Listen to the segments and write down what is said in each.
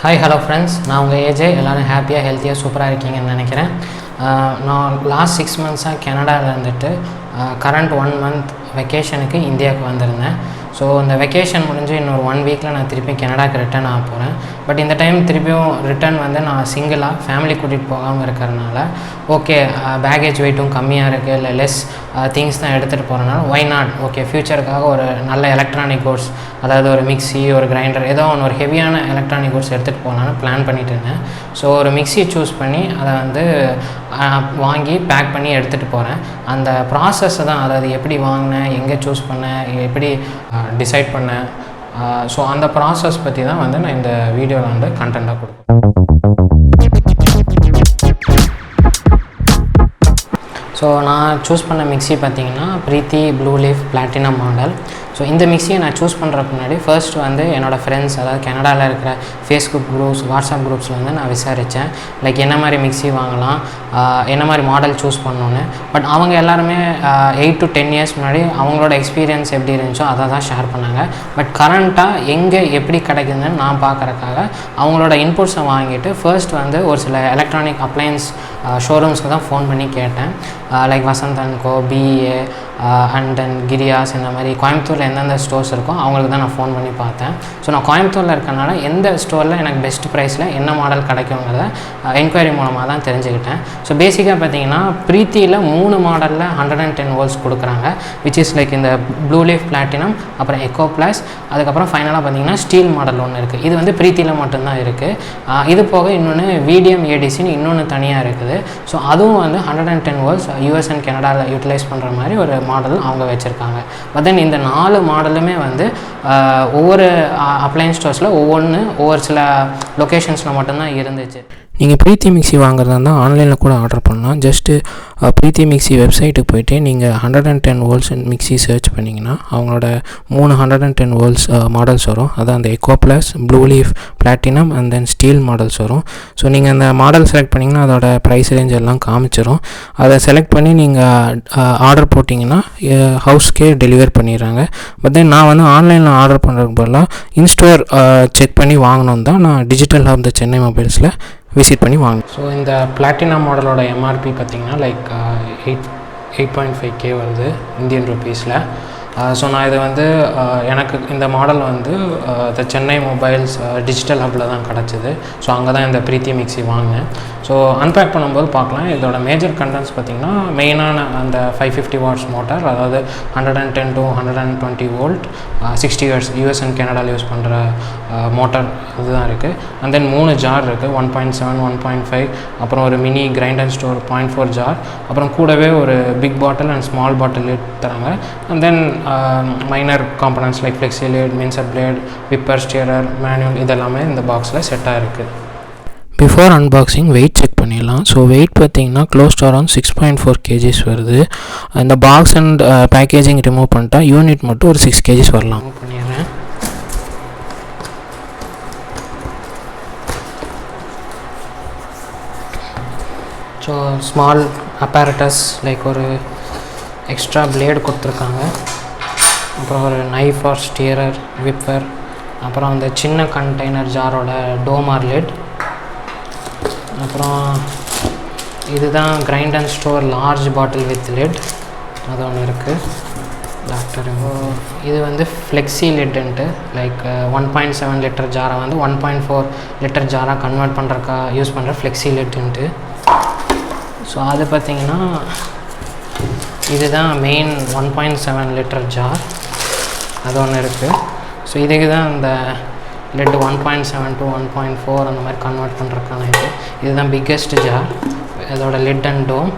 Hi, hello friends. நான் உங்கள் AJ எல்லோரும் ஹாப்பியாக ஹெல்த்தியாக சூப்பராக இருக்கீங்கன்னு நினைக்கிறேன். நான் லாஸ்ட் 6 மந்த்ஸாக கனடாவில் இருந்துட்டு கரண்ட் 1 மந்த் வெக்கேஷனுக்கு இந்தியாவுக்கு வந்திருந்தேன். ஸோ இந்த வெக்கேஷன் முடிஞ்சு இன்னொரு 1 வீக்கில் நான் திருப்பி கனடாவுக்கு ரிட்டர்ன் ஆக போகிறேன். பட் இந்த டைம் திருப்பியும் ரிட்டர்ன் வந்து நான் சிங்கிளாக ஃபேமிலி கூட்டிகிட்டு போகாமல் இருக்கிறனால ஓகே பேகேஜ் வெயிட்டும் கம்மியாக இருக்குது, இல்லை லெஸ் திங்ஸ் தான் எடுத்துகிட்டு போகிறனால ஒய் நாட் ஓகே ஃப்யூச்சருக்காக ஒரு நல்ல எலக்ட்ரானிக் குட்ஸ், அதாவது ஒரு மிக்ஸி, ஒரு கிரைண்டர், ஏதோ ஒன்று ஒரு ஹெவியான எலக்ட்ரானிக் குட்ஸ் எடுத்துகிட்டு போகலான்னு பிளான் பண்ணிட்டு இருந்தேன். ஸோ ஒரு மிக்ஸி சூஸ் பண்ணி அதை வந்து வாங்கி பேக் பண்ணி எடுத்துகிட்டு போகிறேன். அந்த ப்ராசஸ்ஸை தான், அதாவது எப்படி வாங்கினேன், எங்கே சூஸ் பண்ணேன், எப்படி டிசைட் பண்ணேன், ஸோ அந்த ப்ராசஸ் பற்றி தான் வந்து நான் இந்த வீடியோவில் வந்து கண்டென்ட்டாக கொடுப்பேன். ஸோ நான் சூஸ் பண்ண மிக்ஸி பார்த்திங்கன்னா Preethi blue leaf platinum model. So இந்த மிக்ஸியை நான் சூஸ் பண்ணுறதுக்கு முன்னாடி ஃபர்ஸ்ட் வந்து என்னோடய ஃப்ரெண்ட்ஸ், அதாவது கனடாவில் இருக்கிற ஃபேஸ்புக் குரூப்ஸ், வாட்ஸ்அப் குரூப்ஸில் வந்து நான் விசாரித்தேன். லைக் என்ன மாதிரி மிக்ஸி வாங்கலாம், என்ன மாதிரி மாடல் சூஸ் பண்ணணுன்னு. பட் அவங்க எல்லாருமே 8 to 10 இயர்ஸ் முன்னாடி அவங்களோட எக்ஸ்பீரியன்ஸ் எப்படி இருந்துச்சோ அதை தான் ஷேர் பண்ணாங்க. பட் கரண்ட்டாக எங்கே எப்படி கிடைக்குதுன்னு நான் பார்க்குறக்காக அவங்களோட இன்புட்ஸை வாங்கிட்டு ஃபர்ஸ்ட் வந்து ஒரு சில எலக்ட்ரானிக் அப்ளையன்ஸ் ஷோரூம்ஸ்க்கு தான் ஃபோன் பண்ணி கேட்டேன். Like Vasanth and Co, BA and then Kriyas, இந்த மாதிரி கோயம்புத்தூரில் எந்தெந்த ஸ்டோர்ஸ் இருக்கோ அவங்களுக்கு தான் நான் ஃபோன் பண்ணி பார்த்தேன். ஸோ நான் கோயம்புத்தூரில் இருக்கனால எந்த ஸ்டோரில் எனக்கு பெஸ்ட் ப்ரைஸில் என்ன மாடல் கிடைக்குங்கிறத என்கொயரி மூலமாக தான் தெரிஞ்சுக்கிட்டேன். ஸோ பேசிக்காக பார்த்தீங்கன்னா ப்ரீத்தியில் 3 மாடலில் 110 வோல்ட்ஸ் கொடுக்குறாங்க, விச் இஸ் லைக் இந்த ப்ளூ லீஃப் பிளாட்டினம், அப்புறம் எக்கோ ப்ளஸ், அதுக்கப்புறம் ஃபைனலாக பார்த்தீங்கன்னா ஸ்டீல் மாடல் ஒன்று இருக்குது. இது வந்து ப்ரீத்தியில் மட்டும்தான் இருக்குது. இது போக இன்னொன்று விடிஎம் ஏடிசின்னு இன்னொன்று தனியாக இருக்குது. ஸோ அதுவும் வந்து 110 வோல்ட்ஸ் யூஎஸ் அண்ட் கனடாவில் யூட்டிலைஸ் பண்ணுற மாதிரி ஒரு மாடல் அவங்க வச்சுருக்காங்க. பட் தென் இந்த 4 மாடலுமே வந்து ஒவ்வொரு அப்ளையன்ஸ் ஸ்டோர்ஸில் ஒவ்வொரு சில லொக்கேஷன்ஸில் மட்டும்தான் இருந்துச்சு. நீங்கள் ப்ரீத்தி மிக்ஸி வாங்குறதா இருந்தால் ஆன்லைனில் கூட ஆர்டர் பண்ணலாம். ஜஸ்ட்டு ப்ரீத்தி மிக்ஸி வெப்சைட்டுக்கு போய்ட்டு நீங்கள் 110 வோல்ட்ஸ் மிக்ஸி சர்ச் பண்ணிங்கன்னா அவங்களோட 3 110 வோல்ட்ஸ் மாடல்ஸ் வரும். அதான் அந்த echo plus, blue leaf platinum and then steel models வரும். ஸோ நீங்கள் அந்த மாடல் செலக்ட் பண்ணிங்கன்னா அதோட ப்ரைஸ் ரேஞ்ச் எல்லாம் காமிச்சிடும். அதை செலக்ட் பண்ணி நீங்கள் ஆர்டர் போட்டிங்கன்னா ஹவுஸ்க்கே டெலிவர் பண்ணிடுறாங்க. பட் தென் நான் வந்து ஆன்லைனில் ஆர்டர் பண்ணுறதுக்கு பதிலாக இன்ஸ்டோர் செக் பண்ணி வாங்கணும் தான் நான் டிஜிட்டல் ஹப் த சென்னை மொபைல்ஸில் விசிட் பண்ணி வாங்கணும். ஸோ இந்த பிளாட்டினம் மாடலோட எம்ஆர்பி பார்த்திங்கன்னா லைக் 8.5K வருது இந்தியன் ருப்பீஸில். ஸோ நான் இது வந்து எனக்கு இந்த மாடல் வந்து த சென்னை மொபைல்ஸ் டிஜிட்டல் ஹப்பில் தான் கிடச்சிது. ஸோ அங்கே தான் இந்த ப்ரீத்தி மிக்ஸி வாங்கினேன். ஸோ அன்பேக் பண்ணும்போது பார்க்கலாம். இதோட மேஜர் கண்டென்ட்ஸ் பார்த்திங்கன்னா மெயினான அந்த 550 வாட்ஸ் மோட்டார், அதாவது 110 to 120 volt 60 hertz US and கனடாவில் யூஸ் பண்ணுற மோட்டார் இதுதான் இருக்குது. அண்ட் தென் 3 ஜார் இருக்குது, 1.7, 1.5, அப்புறம் ஒரு mini grind and store 0.4 jar, அப்புறம் கூடவே ஒரு big bottle and small bottle தராங்க. And then minor components like flexi lid, mincer blade, whipper, stirrer, manual இதெல்லாமே இந்த பாக்ஸில் செட்டாக இருக்குது. பிஃபோர் அன்பாக்சிங் வெயிட் செக் பண்ணிடலாம். ஸோ வெயிட் பார்த்திங்கன்னா க்ளோஸ் டு அரௌண்ட் 6.4 kgs வருது. இந்த பாக்ஸ் அண்ட் பேக்கேஜிங் ரிமூவ் பண்ணிட்டா யூனிட் மட்டும் ஒரு 6 kgs வரலாம். பண்ணிடுறேன். ஸோ ஸ்மால் அப்பேரட்டஸ் லைக் ஒரு எக்ஸ்ட்ரா பிளேடு கொடுத்துருக்காங்க, அப்புறம் ஒரு நைஃப் ஆர் ஸ்டியரர், விப்பர், அப்புறம் அந்த சின்ன கண்டெய்னர் ஜாரோட டோமார் லிட், அப்புறம் இதுதான் grind and store large bottle with lid, அது ஒன்று இருக்குது. டாக்டர் இது வந்து ஃப்ளெக்ஸி லிட்டுன்ட்டு லைக் 1.7 லிட்டர் ஜாரை வந்து 1.4 லிட்டர் ஜாராக கன்வெர்ட் பண்ணுறக்கா யூஸ் பண்ணுற ஃப்ளெக்ஸி லிட்டுன்ட்டு. ஸோ அது பார்த்திங்கன்னா இதுதான் மெயின் 1.7 லிட்டர் ஜார், அது ஒன்று இருக்குது. ஸோ இதுக்கு தான் இந்த லெட் 1.7 to 1.4 அந்த மாதிரி கன்வெர்ட் பண்ணுறதுக்கான இதுதான் பிக்கெஸ்ட் ஜார், இதோட லிட் அண்ட் டோம்.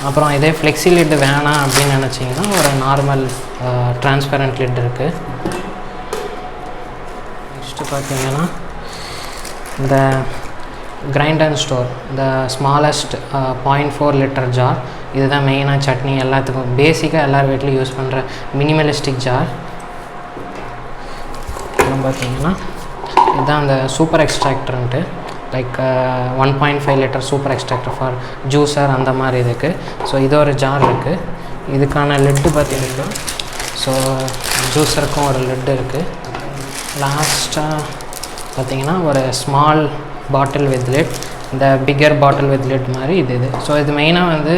அப்புறம் இதே ஃப்ளெக்ஸி லிட் வேணாம் அப்படின்னு நினச்சிங்கன்னா ஒரு நார்மல் டிரான்ஸ்பரண்ட் லிட் இருக்குது. நெக்ஸ்ட்டு பார்த்தீங்கன்னா இந்த கிரைண்ட் அண்ட் ஸ்டோர், இந்த ஸ்மாலஸ்ட் 0.4 லிட்டர் ஜார், இதுதான் மெயினாக சட்னி எல்லாத்துக்கும் பேசிக்காக எல்லார் வீட்லையும் யூஸ் பண்ணுற மினிமலிஸ்டிக் ஜார். அப்புறம் பார்த்திங்கன்னா இதுதான் அந்த சூப்பர் எக்ஸ்ட்ராக்டர்ன்ட்டு, like 1.5 litre super extractor for juicer அந்த மாதிரி இதுக்கு. ஸோ இது ஒரு ஜார் இருக்குது. இதுக்கான லிட்டு பார்த்திங்கன்னா ஸோ ஜூஸருக்கும் ஒரு லிட்டு இருக்குது. லாஸ்ட்டாக பார்த்தீங்கன்னா ஒரு ஸ்மால் பாட்டில் வித் லிட், இந்த பிக்கர் பாட்டில் வித் லிட் மாதிரி இது. ஸோ இது மெயினாக வந்து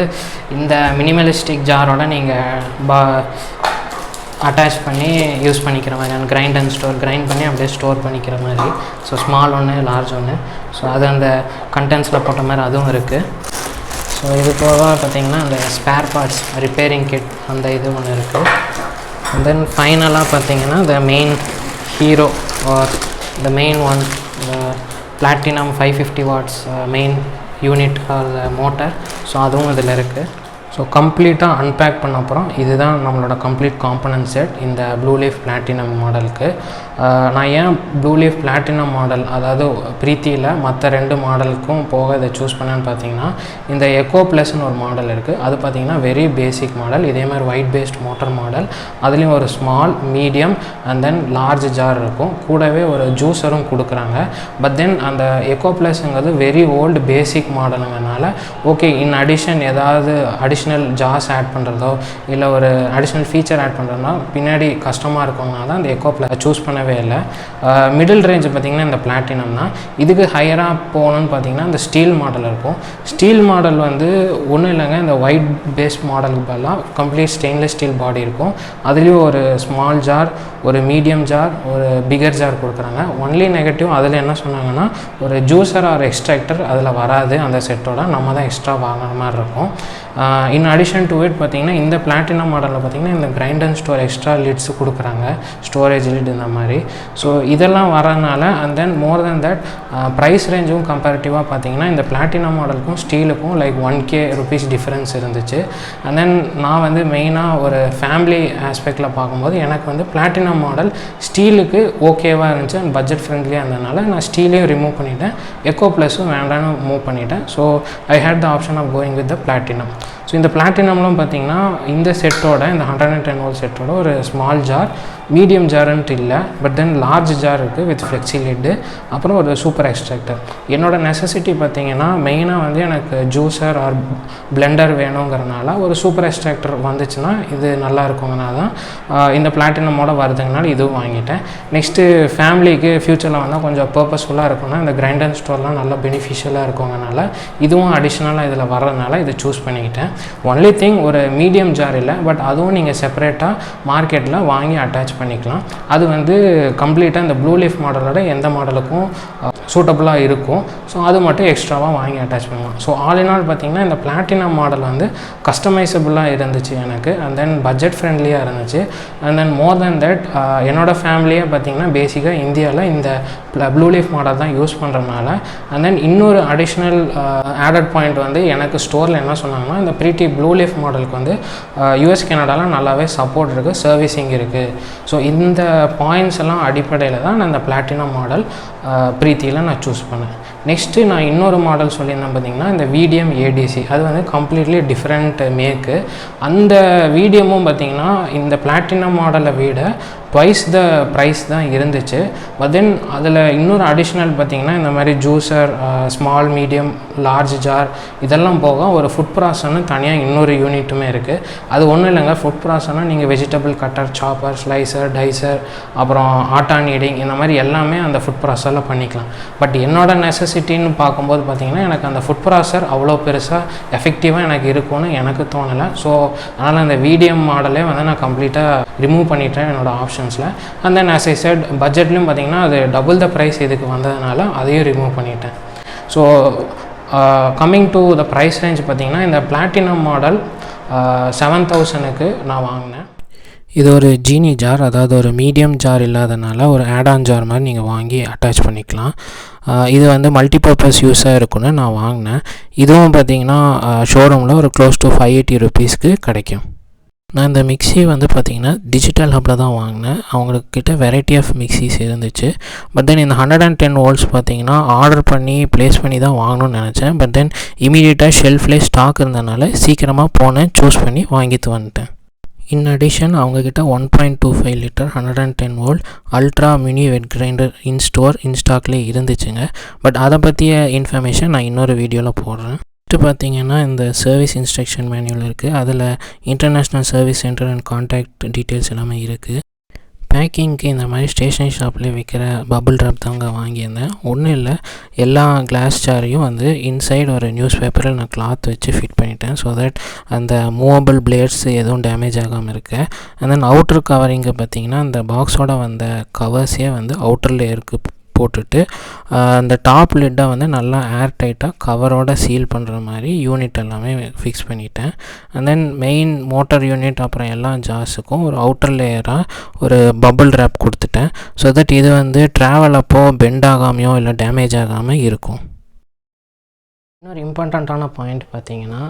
இந்த மினிமலிஸ்டிக் ஜாரோட நீங்கள் அட்டாச் பண்ணி யூஸ் பண்ணிக்கிற மாதிரி, கிரைண்ட் அண்ட் ஸ்டோர், கிரைண்ட் பண்ணி அப்படியே ஸ்டோர் பண்ணிக்கிற மாதிரி. ஸோ ஸ்மால் ஒன்று, லார்ஜ் ஒன்று. ஸோ அது அந்த கண்டென்ட்ஸில் போட்ட மாதிரி அதுவும் இருக்குது. ஸோ இது போக பார்த்திங்கன்னா அந்த ஸ்பேர் பார்ட்ஸ் ரிப்பேரிங் கிட் அந்த இது ஒன்று இருக்குது. அண்ட் தென் ஃபைனலாக பார்த்திங்கன்னா the main hero or the main one, the platinum 550 watts main unit or motor. So அதுவும் இதில் இருக்குது. ஸோ கம்ப்ளீட்டாக அன்பேக் பண்ண அப்புறம் இதுதான் நம்மளோட கம்ப்ளீட் காம்பனன்ட் செட் இந்த ப்ளூ லீஃப் பிளாட்டினம் மாடலுக்கு. நான் ஏன் ப்ளூ லீஃப் பிளாட்டினம் மாடல், அதாவது ப்ரீத்தியில் மற்ற 2 மாடலுக்கும் போக இதை சூஸ் பண்ணேன்னு பார்த்தீங்கன்னா, இந்த எக்கோ ப்ளஸ்ன்னு ஒரு மாடல் இருக்குது. அது பார்த்திங்கன்னா வெரி பேசிக் மாடல். இதேமாதிரி ஒயிட் பேஸ்ட் மோட்டர் மாடல். அதுலேயும் ஒரு small, medium and then large jar இருக்கும். கூடவே ஒரு ஜூஸரும் கொடுக்குறாங்க. பட் தென் அந்த எக்கோ ப்ளஸ்ங்கிறது வெரி ஓல்டு பேசிக் மாடலுங்கனால ஓகே, இன் அடிஷன் ஏதாவது அடிஷ்னல் ஜார்ஸ் ஆட் பண்ணுறதோ இல்லை ஒரு அடிஷ்னல் ஃபீச்சர் ஆட் பண்ணுறதுனா பின்னாடி கஷ்டமாக இருக்கவங்க தான் அந்த எக்கோ ப்ளஸ் சூஸ் பண்ணவே இல்லை. மிடில் ரேஞ்சு பார்த்திங்கன்னா இந்த பிளாட்டினம் தான். இதுக்கு ஹையராக போகணுன்னு பார்த்திங்கன்னா இந்த ஸ்டீல் மாடல் இருக்கும். ஸ்டீல் மாடல் வந்து ஒன்றும் இல்லைங்க, இந்த ஒயிட் பேஸ்ட் மாடலுக்கு பதிலாக கம்ப்ளீட் ஸ்டெயின்லெஸ் ஸ்டீல் பாடி இருக்கும். அதுலேயும் ஒரு ஸ்மால் ஜார், ஒரு மீடியம் ஜார், ஒரு பிகர் ஜார் கொடுக்குறாங்க. ஒன்லி நெகட்டிவ் அதில் என்ன சொன்னாங்கன்னா, ஒரு ஜூஸர் ஆர் எக்ஸ்ட்ராக்டர் அதில் வராது அந்த செட்டோட, நம்ம தான் எக்ஸ்ட்ரா வாங்குற மாதிரி இருக்கும். இன் அடிஷன் டு இட் பார்த்திங்கன்னா இந்த பிளாட்டினம் மாடலில் பார்த்திங்கன்னா இந்த grind and store extra lids கொடுக்குறாங்க, ஸ்டோரேஜ் லிட் இந்த மாதிரி. ஸோ இதெல்லாம் வரனால and then more than that price ரேஞ்சும் கம்பேரிட்டிவாக பார்த்திங்கன்னா இந்த பிளாட்டினம் மாடலுக்கும் ஸ்டீலுக்கும் லைக் 1K rupees டிஃப்ரென்ஸ் இருந்துச்சு. அண்ட் தென் நான் வந்து மெயினாக ஒரு ஃபேமிலி ஆஸ்பெக்டில் பார்க்கும்போது எனக்கு வந்து பிளாட்டினம் மாடல் ஸ்டீலுக்கு ஓகேவாக இருந்துச்சு அண்ட் பட்ஜெட் ஃப்ரெண்ட்லியாக இருந்ததுனால நான் ஸ்டீலையும் ரிமூவ் பண்ணிவிட்டேன், எக்கோ ப்ளஸும் வேண்டான்னு மூவ் பண்ணிவிட்டேன். So I had the option of going with the platinum. So இந்த பிளாட்டினம்லாம் பார்த்திங்கன்னா இந்த செட்டோட, இந்த 110 volt செட்டோட ஒரு ஸ்மால் ஜார், மீடியம் ஜார்ன்ட்டு இல்லை, பட் தென் லார்ஜ் ஜார் இருக்குது வித் ஃப்ளெக்ஸி லிட்டு, அப்புறம் ஒரு சூப்பர் எக்ஸ்ட்ராக்டர். என்னோடய நெசசிட்டி பார்த்திங்கன்னா மெயினாக வந்து எனக்கு ஜூஸர் ஆர் பிளெண்டர் வேணுங்கிறனால ஒரு சூப்பர் எக்ஸ்ட்ராக்டர் வந்துச்சுன்னா இது நல்லா இருக்குங்கன்னா தான் இந்த பிளாட்டினமோட வருதுங்கனால இதுவும் வாங்கிட்டேன். நெக்ஸ்ட்டு ஃபேமிலிக்கு ஃப்யூச்சரில் வந்தால் கொஞ்சம் பர்பஸ்ஃபுல்லாக இருக்கும்னா இந்த கிரைண்ட் அண்ட் ஸ்டோர்லாம் நல்லா பெனிஃபிஷியலாக இருக்குங்கனால இதுவும் அடிஷ்னலாக இதில் வர்றதுனால இதை சூஸ் பண்ணிக்கிட்டேன். ஒன்லி திங் ஒரு மீடியம் ஜார் இல்லை, பட் அதுவும் நீங்கள் செப்பரேட்டாக மார்க்கெட்டில் வாங்கி அட்டாச் பண்ணிக்கலாம். அது வந்து கம்ப்ளீட்டாக இந்த ப்ளூ லீஃப் மாடலோட எந்த மாடலுக்கும் சூட்டபுளாக இருக்கும். ஸோ அது மட்டும் எக்ஸ்ட்ராவாக வாங்கி அட்டாச் பண்ணலாம். ஸோ ஆல் இன் ஆல் பார்த்திங்கன்னா இந்த பிளாட்டினம் மாடல் வந்து கஸ்டமைசபிளாக இருந்துச்சு எனக்கு, அண்ட் தென் பட்ஜெட் ஃப்ரெண்ட்லியாக இருந்துச்சு. And then more than that என்னோடய ஃபேமிலியே பார்த்திங்கன்னா பேசிக்காக இந்தியாவில் இந்த ப்ளூ லீஃப் மாடல் தான் யூஸ் பண்ணுறதுனால, அண்ட் தென் இன்னொரு அடிஷ்னல் ஆடட் பாயிண்ட் வந்து எனக்கு ஸ்டோரில் என்ன சொன்னாங்கன்னா, இந்த ப்ரீத்தி ப்ளூ லீஃப் மாடலுக்கு வந்து US கனடாவில் நல்லாவே சப்போர்ட் இருக்குது, சர்வீஸிங் இருக்குது. ஸோ இந்த பாயிண்ட்ஸ் எல்லாம் அடிப்படையில் தான் நான் இந்த பிளாட்டினம் மாடல் ப்ரீத்தியில் நான் சூஸ் பண்ணேன். நெக்ஸ்ட்டு நான் இன்னொரு மாடல் சொல்லியிருந்தேன் பார்த்திங்கன்னா இந்த VDM ADC. அது வந்து கம்ப்ளீட்லி டிஃப்ரெண்ட் மேக்கு. அந்த VDMமும் பார்த்திங்கன்னா இந்த பிளாட்டினம் மாடலை விட ட்வைஸ் த ப்ரைஸ் தான் இருந்துச்சு. பட் தென் அதில் இன்னொரு அடிஷ்னல் பார்த்திங்கன்னா இந்த மாதிரி juicer, small, medium, large jar இதெல்லாம் போக ஒரு ஃபுட் ப்ராசர்னு தனியாக இன்னொரு யூனிட்டுமே இருக்குது. அது ஒன்றும் இல்லைங்க, ஃபுட் ப்ராசர்னால் நீங்கள் vegetable cutter, chopper, slicer, Taisor, அப்புறம் ஆட்டா நீடிங் இந்த மாதிரி எல்லாமே அந்த ஃபுட் ப்ராசரில் பண்ணிக்கலாம். பட் என்னோட நெசசிட்டின்னு பார்க்கும்போது பார்த்திங்கன்னா எனக்கு அந்த ஃபுட் ப்ராசர் அவ்வளோ பெருசாக எஃபெக்டிவாக எனக்கு இருக்கும்னு எனக்கு தோணலை. ஸோ அதனால் அந்த VDM மாடலே வந்து நான் கம்ப்ளீட்டாக ரிமூவ் பண்ணிட்டேன் என்னோடய ஆப்ஷன்ஸில். And then as I set பட்ஜெட்லையும் பார்த்திங்கன்னா அது டபுள் த ப்ரைஸ் இதுக்கு வந்ததுனால அதையும் ரிமூவ் பண்ணிட்டேன். So coming to the price range பார்த்திங்கன்னா இந்த பிளாட்டினம் மாடல் 7000க்கு நான் வாங்கினேன். இது ஒரு ஜீனி ஜார், அதாவது ஒரு மீடியம் ஜார் இல்லாதனால ஒரு ஆடான் ஜார் மாதிரி நீங்கள் வாங்கி அட்டாச் பண்ணிக்கலாம். இது வந்து மல்டிபர்பஸ் யூஸாக இருக்குன்னு நான் வாங்கினேன். இதுவும் பார்த்திங்கன்னா ஷோரூமில் ஒரு க்ளோஸ் டு 580 rupeesக்கு கிடைக்கும். நான் இந்த மிக்ஸி வந்து பார்த்திங்கன்னா டிஜிட்டல் ஹப்பில் தான் வாங்கினேன். அவங்கக்கிட்ட வெரைட்டி ஆஃப் மிக்ஸிஸ் இருந்துச்சு. பட் தென் இந்த 110 volts பார்த்திங்கன்னா ஆர்டர் பண்ணி ப்ளேஸ் பண்ணி தான் வாங்கணும்னு நினச்சேன். பட் தென் இமீடியட்டாக ஷெல்ஃப்லேயே ஸ்டாக் இருந்தனால சீக்கிரமாக போனேன், சூஸ் பண்ணி வாங்கிட்டு வந்துட்டேன். இன் அடிஷன் அவங்கக்கிட்ட 1.25 liter 110 volt ultra mini wet grinder in ஸ்டாக்லேயே இருந்துச்சுங்க. பட் அதை பற்றிய இன்ஃபர்மேஷன் நான் இன்னொரு வீடியோவில் போடுறேன். பார்த்திங்கன்னா இந்த சர்வீஸ் இன்ஸ்ட்ரக்ஷன் மேனுவல் இருக்குது. அதில் international service centre and contact details எல்லாமே இருக்குது. பேக்கிங்க்கு இந்த மாதிரி ஸ்டேஷனரி ஷாப்லேயே விற்கிற பபுள் ட்ராப் தாங்க வாங்கியிருந்தேன். ஒன்றும் இல்லை, எல்லா கிளாஸ் ஜாரையும் வந்து இன்சைடு ஒரு நியூஸ் பேப்பரில் நான் கிளாத் வச்சு ஃபிட் பண்ணிட்டேன். ஸோ தட் அந்த மூவபிள் பிளேட்ஸ் எதுவும் டேமேஜ் ஆகாமல் இருக்கு. அண்ட் தென் அவுட்ரு கவரிங்கை பார்த்திங்கன்னா அந்த பாக்ஸோட வந்த கவர்ஸே வந்து அவுட்டர் லேயருக்கு போட்டுட்டு அந்த டாப் லிட்டை வந்து நல்லா ஏர் டைட்டாக கவரோட சீல் பண்ணுற மாதிரி யூனிட் எல்லாமே ஃபிக்ஸ் பண்ணிட்டேன். And then main motor unit அப்புறம் எல்லா ஜார்ஸுக்கும் ஒரு அவுட்டர் லேயராக ஒரு பபுள் ரேப் கொடுத்துட்டேன். ஸோ தட் இது வந்து ட்ராவல் அப்போது பெண்ட் ஆகாமையோ இல்லை டேமேஜ் ஆகாமல் இருக்கும். இன்னொரு இம்பார்ட்டண்ட்டான பாயிண்ட் பார்த்தீங்கன்னா,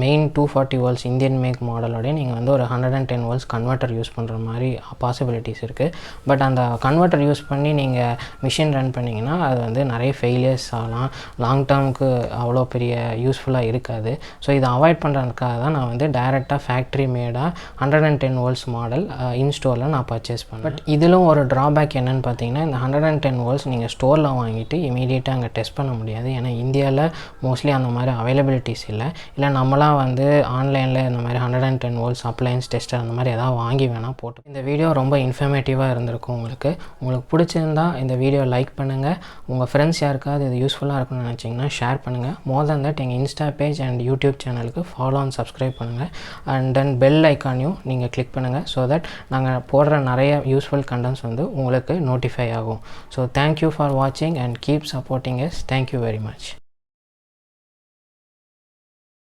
மெயின் 240 வோல்ட்ஸ் இந்தியன் மேக் மாடலோடய நீங்கள் வந்து ஒரு 110 வோல்ட்ஸ் கன்வெர்ட்டர் யூஸ் பண்ணுற மாதிரி பாசிபிலிட்டிஸ் இருக்குது. பட் அந்த கன்வெர்ட்டர் யூஸ் பண்ணி நீங்கள் மிஷின் ரன் பண்ணிங்கன்னா அது வந்து நிறைய ஃபெயிலியர்ஸ் ஆகலாம், லாங் டேர்முக்கு அவ்வளோ பெரிய யூஸ்ஃபுல்லாக இருக்காது. ஸோ இதை அவாய்ட் பண்ணுறதுக்காக தான் நான் வந்து டைரெக்டாக ஃபேக்ட்ரி மேடாக 110 வோல்ட்ஸ் மாடல் இன்ஸ்டோரில் நான் பர்ச்சேஸ் பண்ணேன். பட் இதிலும் ஒரு ட்ராபேக் என்னென்னு பார்த்தீங்கன்னா, இந்த 110 வோல்ட்ஸ் நீங்கள் ஸ்டோரில் வாங்கிட்டு இமீடியட்டாக அங்கே டெஸ்ட் பண்ண முடியாது. ஏன்னா இந்தியாவில் மோஸ்ட்லி அந்த மாதிரி அவைலபிலிட்டிஸ் இல்லை நம்மளாம் வந்து ஆன்லைனில் இந்த மாதிரி 110 வோல்ட்ஸ் அப்ளையன்ஸ் டெஸ்டர் அந்த மாதிரி எதாவது வாங்கி வேணால் போட்டு. இந்த வீடியோ ரொம்ப இன்ஃபர்மேட்டிவாக இருந்திருக்கும். உங்களுக்கு பிடிச்சிருந்தா இந்த வீடியோ லைக் பண்ணுங்கள். உங்கள் ஃப்ரெண்ட்ஸ் யாருக்காவது இது யூஸ்ஃபுல்லாக இருக்குன்னு நினச்சிங்கன்னா ஷேர் பண்ணுங்கள். மோர் தென் தட் எங்கள் இன்ஸ்டா பேஜ் அண்ட் யூடியூப் சேனலுக்கு ஃபாலோ அண்ட் சப்ஸ்கிரைப் பண்ணுங்கள். அண்ட் தென் பெல் ஐக்கானையும் நீங்கள் கிளிக் பண்ணுங்கள். ஸோ தட் நாங்கள் போடுற நிறைய யூஸ்ஃபுல் கண்டென்ட்ஸ் வந்து உங்களுக்கு நோட்டிஃபை ஆகும். ஸோ தேங்க்யூ ஃபார் வாட்சிங் and keep supporting us. Thank you very much.